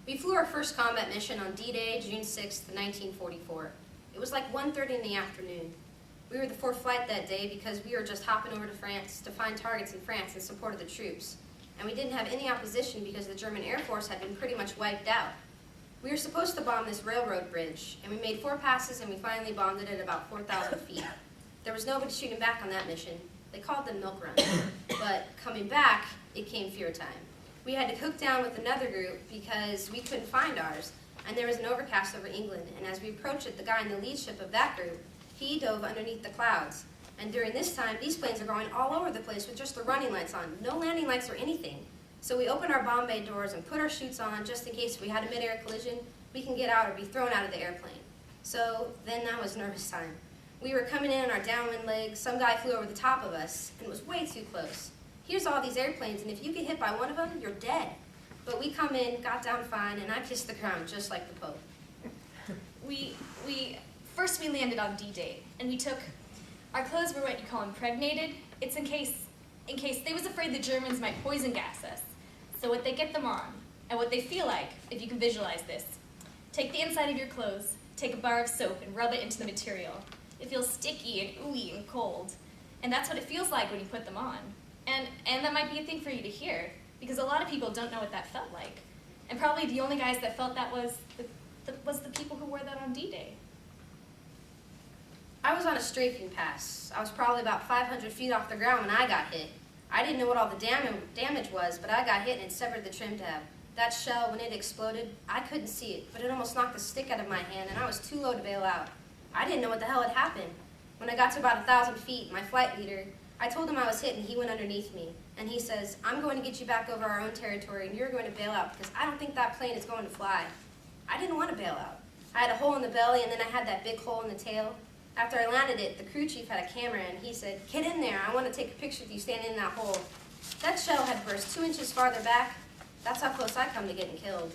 We flew our first combat mission on D-Day, June 6th, 1944. It was like 1:30 in the afternoon. We were the fourth flight that day because we were just hopping over to France to find targets in France in support of the troops. And we didn't have any opposition because the German Air Force had been pretty much wiped out. We were supposed to bomb this railroad bridge, and we made 4 passes and we finally bombed it at about 4,000 feet. There was nobody shooting back on that mission. They called them milk runs. But coming back, it came fear time. We had to hook down with another group because we couldn't find ours, and there was an overcast over England, and as we approached it, the guy in the lead ship of that group, he dove underneath the clouds. And during this time, these planes are going all over the place with just the running lights on, no landing lights or anything. So we opened our bomb bay doors and put our chutes on just in case if we had a mid-air collision, we can get out or be thrown out of the airplane. So then that was nervous time. We were coming in on our downwind leg, some guy flew over the top of us, and it was way too close. Here's all these airplanes, and if you get hit by one of them, you're dead. But we come in, got down fine, and I kissed the ground just like the Pope. First we landed on D-Day, and our clothes were what you call impregnated. It's in case they was afraid the Germans might poison gas us. So what they get them on, and what they feel like, if you can visualize this, take the inside of your clothes, take a bar of soap and rub it into the material. It feels sticky and ooey and cold, and that's what it feels like when you put them on. And that might be a thing for you to hear, because a lot of people don't know what that felt like. And probably the only guys that felt that was the people who wore that on D-Day. I was on a strafing pass. I was probably about 500 feet off the ground when I got hit. I didn't know what all the damage was, but I got hit and it severed the trim tab. That shell, when it exploded, I couldn't see it, but it almost knocked the stick out of my hand, and I was too low to bail out. I didn't know what the hell had happened. When I got to about 1,000 feet, my flight leader, I told him I was hit, and he went underneath me. And he says, I'm going to get you back over our own territory, and you're going to bail out, because I don't think that plane is going to fly. I didn't want to bail out. I had a hole in the belly, and then I had that big hole in the tail. After I landed it, the crew chief had a camera, and he said, get in there, I want to take a picture with you standing in that hole. That shell had burst 2 inches farther back. That's how close I come to getting killed.